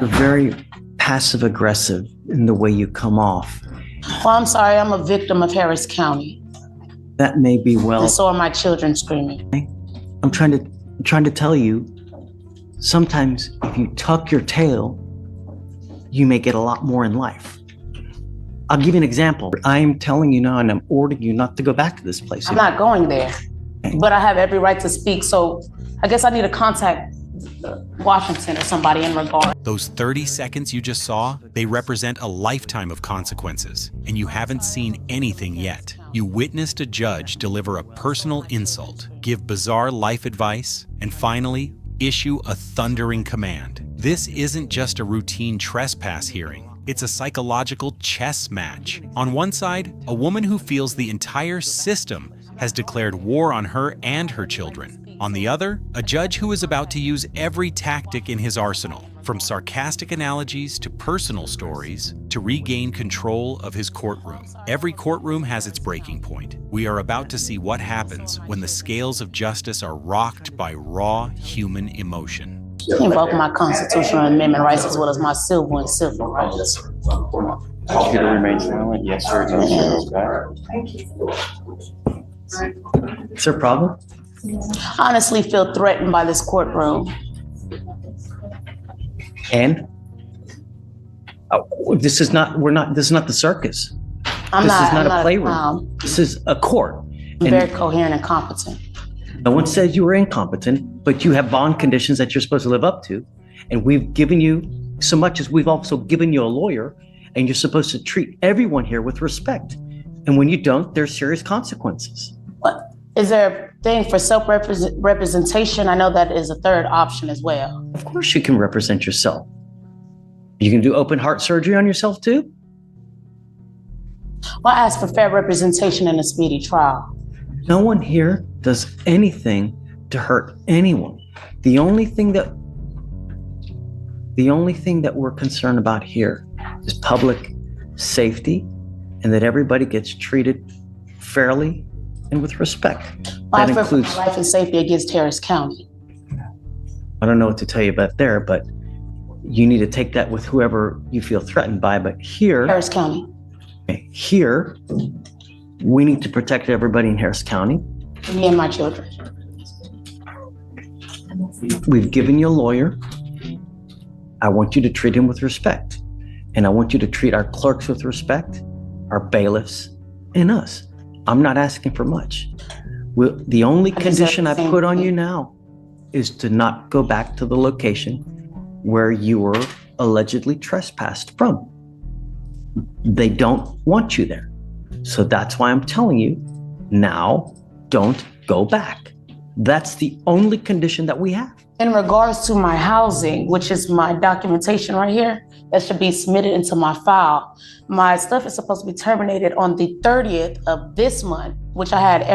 You're very passive aggressive in the way you come off. Well, I'm sorry, I'm a victim of Harris County. That may be well. And so are my children screaming. I'm trying to tell you, sometimes if you tuck your tail, you may get a lot more in life. I'll give you an example. I'm telling you now, and I'm ordering you not to go back to this place. I'm not going there, but I have every right to speak. So I guess I need to contact Washington or somebody in regard. Those 30 seconds you just saw, they represent a lifetime of consequences, and you haven't seen anything yet. You witnessed a judge deliver a personal insult, give bizarre life advice, and finally, issue a thundering command. This isn't just a routine trespass hearing. It's a psychological chess match. On one side, a woman who feels the entire system has declared war on her and her children. On the other, a judge who is about to use every tactic in his arsenal, from sarcastic analogies to personal stories, to regain control of his courtroom. Every courtroom has its breaking point. We are about to see what happens when the scales of justice are rocked by raw human emotion. Invoke my constitutional amendment rights as well as my civil and civil rights. You to remain silent? Yes, sir. No, sir. Okay. Is there a problem? I honestly feel threatened by this courtroom. And this is not the circus. I'm This is not a a playroom. clown. This is a court. I'm very coherent and competent. No one says you are incompetent, but you have bond conditions that you're supposed to live up to. And we've given you so much as we've also given you a lawyer, and you're supposed to treat everyone here with respect. And when you don't, there's serious consequences. What? Is there a thing for self-representation? I know that is a third option as well. Of course you can represent yourself. You can do open heart surgery on yourself too? Well, I ask for fair representation in a speedy trial. No one here does anything to hurt anyone. The only thing that we're concerned about here is public safety and that everybody gets treated fairly and with respect. Well, that includes life and safety against Harris County. I don't know what to tell you about there, but you need to take that with whoever you feel threatened by. But here, Harris County. Here, we need to protect everybody in Harris County. Me and my children. We've given you a lawyer. I want you to treat him with respect. And I want you to treat our clerks with respect, our bailiffs, and us. I'm not asking for much. The only condition I put on you now is to not go back to the location where you were allegedly trespassed from. They don't want you there. So that's why I'm telling you, now don't go back. That's the only condition that we have. In regards to my housing, which is my documentation right here, that should be submitted into my file. My stuff is supposed to be terminated on the 30th of this month, which I had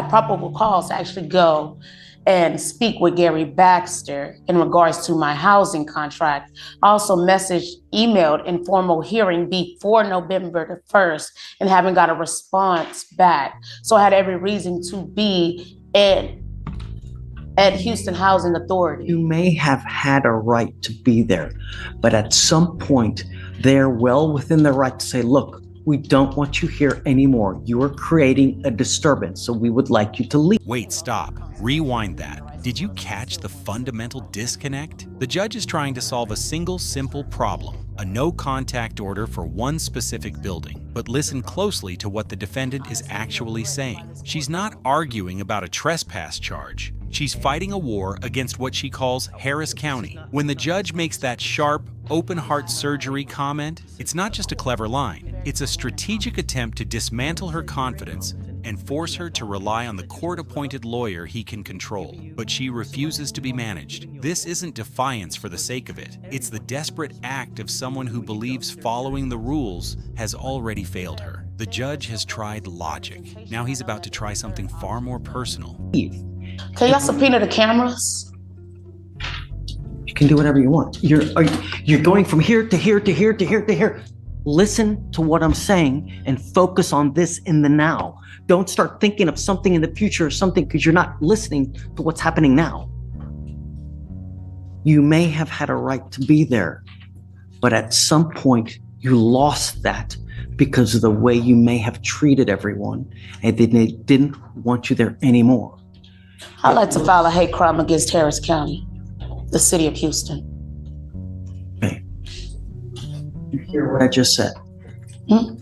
probable cause to actually go and speak with Gary Baxter in regards to my housing contract. I also emailed informal hearing before November the 1st and haven't got a response back. So I had every reason to be at Houston Housing Authority. You may have had a right to be there, but at some point, they're well within their right to say, look, we don't want you here anymore. You are creating a disturbance, so we would like you to leave. Wait, stop. Rewind that. Did you catch the fundamental disconnect? The judge is trying to solve a single simple problem, a no-contact order for one specific building. But listen closely to what the defendant is actually saying. She's not arguing about a trespass charge. She's fighting a war against what she calls Harris County. When the judge makes that sharp, open-heart surgery comment, it's not just a clever line. It's a strategic attempt to dismantle her confidence and force her to rely on the court-appointed lawyer he can control. But she refuses to be managed. This isn't defiance for the sake of it. It's the desperate act of someone who believes following the rules has already failed her. The judge has tried logic. Now he's about to try something far more personal. Can y'all subpoena the cameras? You can do whatever you want. You're going from here to here to here to here to here. Listen to what I'm saying and focus on this in the now. Don't start thinking of something in the future or something because you're not listening to what's happening now. You may have had a right to be there, but at some point you lost that because of the way you may have treated everyone, and then they didn't want you there anymore. I'd like to file a hate crime against Harris County, the city of Houston. Okay. You hear what I just said? Hmm?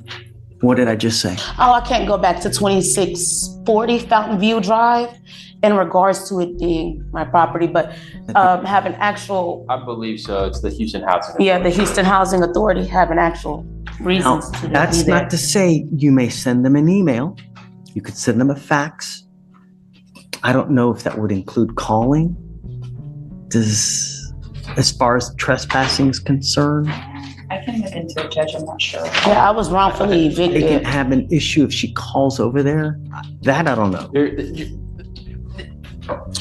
What did I just say? Oh, I can't go back to 2640 Fountain View Drive in regards to it being my property, but have an actual, I believe so. It's the Houston Housing. yeah, the Houston Housing Authority have an actual reasons to That's be there. not to say you may send them an email. You could send them a fax. I don't know if that would include calling. As far as trespassing is concerned, I can look into it, Judge. I'm not sure. Yeah, I was wrongfully they can evicted. have an issue if she calls over there. That I don't know.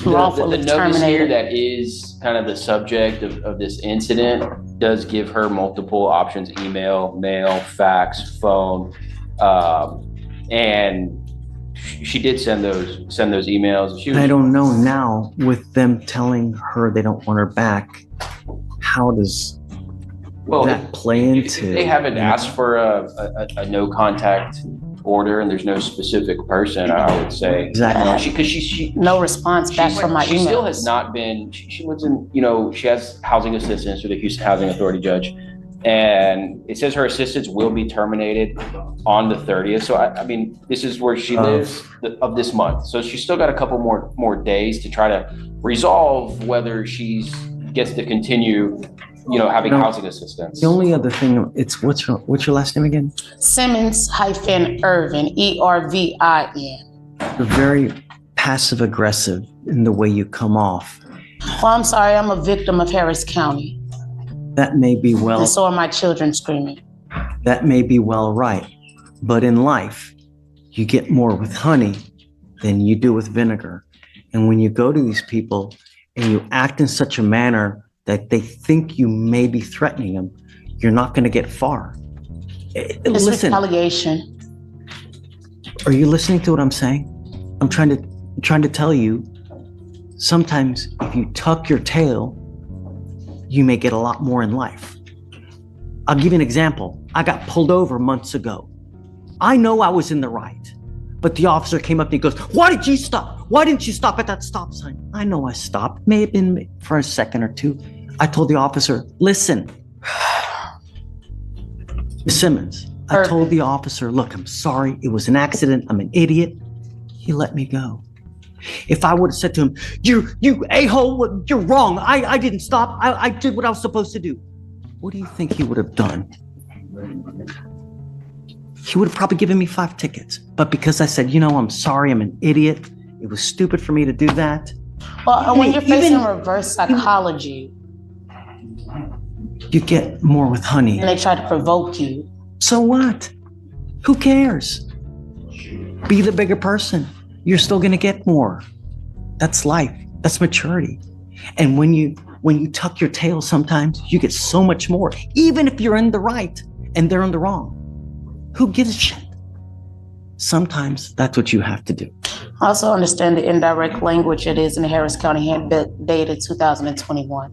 Wrongfully The notice here terminated. that is kind of the subject of this incident does give her multiple options: email, mail, fax, phone, and she did send those emails. She was, I don't know now with them telling her they don't want her back. How does that play if into? they haven't asked for a no contact order and there's no specific person, I would say Exactly. because she No response back from my she still emails. has not been. She lives in, she has housing assistance through the Houston Housing Authority, Judge, and it says her assistance will be terminated on the 30th. So I mean, this is where she lives of this month. So she's still got a couple more days to try to resolve whether she gets to continue, having housing assistance. The only other thing, it's what's your last name again? Simmons-Irvin, ERVIN. You're very passive aggressive in the way you come off. Well, I'm sorry, I'm a victim of Harris County. That may be And so are my children screaming. that may be well right, but in life, you get more with honey than you do with vinegar. And when you go to these people and you act in such a manner that they think you may be threatening them, you're not going to get far. It's Listen, retaliation. are you listening to what I'm saying? I'm trying to tell you, sometimes if you tuck your tail, you may get a lot more in life. I'll give you an example. I got pulled over months ago. I know I was in the right, but the officer came up and he goes, "Why did you stop? Why didn't you stop at that stop sign?" I know I stopped, may have been for a second or two. I told the officer, "Listen, Simmons," I told the officer, "Look, I'm sorry. It was an accident. I'm an idiot." He let me go. If I would have said to him, you a-hole, you're wrong. I didn't stop. I did what I was supposed to do." What do you think he would have done? He would have probably given me 5 tickets. But because I said, I'm sorry, I'm an idiot. It was stupid for me to do that. Well, when you're facing reverse psychology You get more with honey. and they try to provoke you, So what? Who cares? Be the bigger person. You're still going to get more. That's life. That's maturity. And when you tuck your tail, sometimes you get so much more, even if you're in the right and they're in the wrong. Who gives a shit? Sometimes that's what you have to do. I also understand the indirect language it is in the Harris County Handbook dated 2021.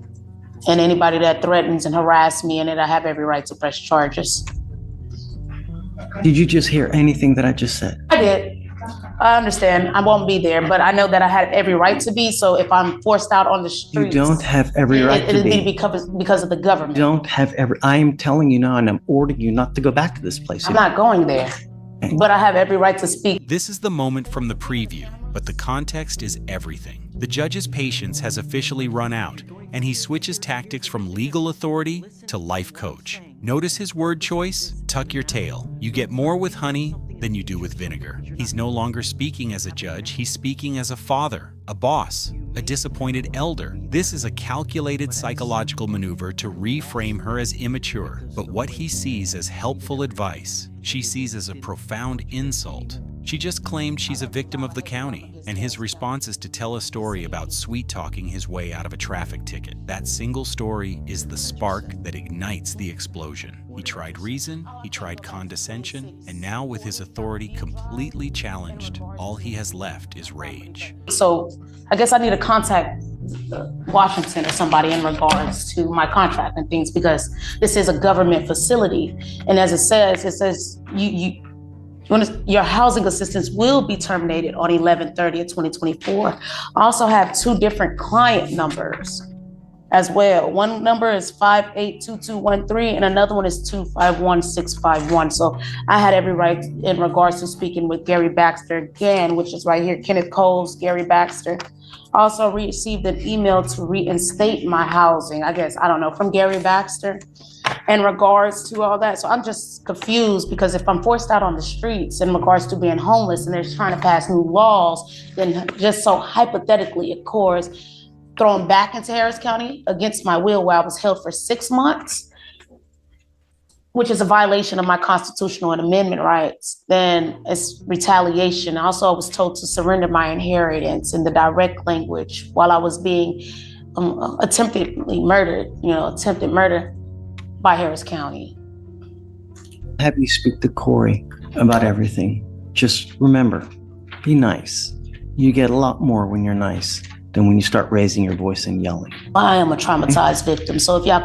And anybody that threatens and harass me in it, I have every right to press charges. Did you just hear anything that I just said? I did. I understand. I won't be there, but I know that I had every right to be. So if I'm forced out on the You streets, don't have every right to it'll be be. because of the government. Don't have every. I am telling you now, and I'm ordering you not to go back to this place. I'm not going there, but I have every right to speak. This is the moment from the preview, but the context is everything. The judge's patience has officially run out, and he switches tactics from legal authority to life coach. Notice his word choice? Tuck your tail. You get more with honey than you do with vinegar. He's no longer speaking as a judge, he's speaking as a father, a boss, a disappointed elder. This is a calculated psychological maneuver to reframe her as immature, but what he sees as helpful advice, she sees as a profound insult. She just claimed she's a victim of the county, and his response is to tell a story about sweet-talking his way out of a traffic ticket. That single story is the spark that ignites the explosion. He tried reason, he tried condescension, and now with his authority completely challenged, all he has left is rage. So I guess I need to contact Washington or somebody in regards to my contract and things, because this is a government facility. And as it says your housing assistance will be terminated on 11/30/2024. I also have 2 different client numbers as well. One number is 582213 and another one is 251651. So I had every right in regards to speaking with Gary Baxter again, which is right here, Kenneth Coles, Gary Baxter. Also received an email to reinstate my housing, I guess, I don't know, from Gary Baxter in regards to all that. So I'm just confused, because if I'm forced out on the streets in regards to being homeless and they're trying to pass new laws, then just so hypothetically, of course, thrown back into Harris County against my will, where I was held for 6 months, which is a violation of my constitutional and amendment rights, then it's retaliation. Also, I was told to surrender my inheritance in the direct language while I was being attempted murder by Harris County. Have you speak to Corey about everything. Just remember, be nice. You get a lot more when you're nice than when you start raising your voice and yelling. I am a traumatized victim. So if y'all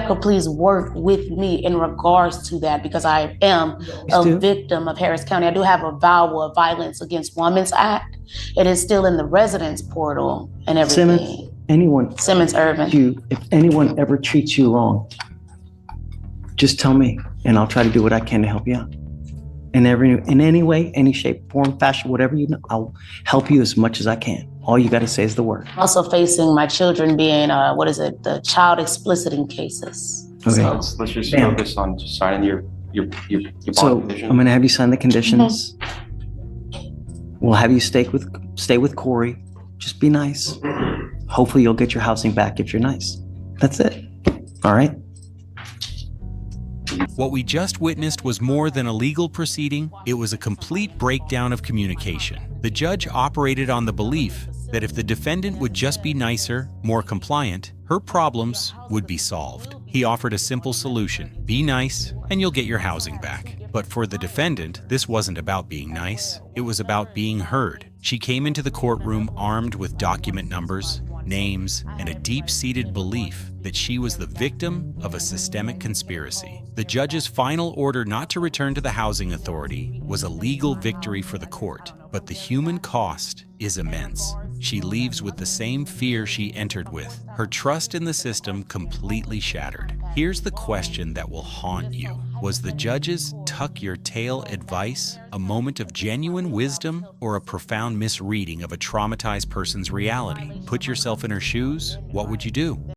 could please work with me in regards to that, because I am a victim of Harris County. I do have a VAWA, a Violence Against Women's Act. It is still in the residence portal and everything. Simmons Irvin. If anyone ever treats you wrong, just tell me and I'll try to do what I can to help you out. In any way, any shape, form, fashion, whatever you know, I'll help you as much as I can. All you got to say is the word. Also facing my children being, the child explicit cases. Okay. So, Let's just focus on just signing your bond So condition. I'm going to have you sign the conditions. We'll have you stay with Corey. Just be nice. Hopefully you'll get your housing back if you're nice. That's it. All right? What we just witnessed was more than a legal proceeding, it was a complete breakdown of communication. The judge operated on the belief that if the defendant would just be nicer, more compliant, her problems would be solved. He offered a simple solution: be nice and you'll get your housing back. But for the defendant, this wasn't about being nice, it was about being heard. She came into the courtroom armed with document numbers, names, and a deep-seated belief that she was the victim of a systemic conspiracy. The judge's final order not to return to the housing authority was a legal victory for the court, but the human cost is immense. She leaves with the same fear she entered with, her trust in the system completely shattered. Here's the question that will haunt you. Was the judge's tuck-your-tail advice a moment of genuine wisdom or a profound misreading of a traumatized person's reality? Put yourself in her shoes, what would you do?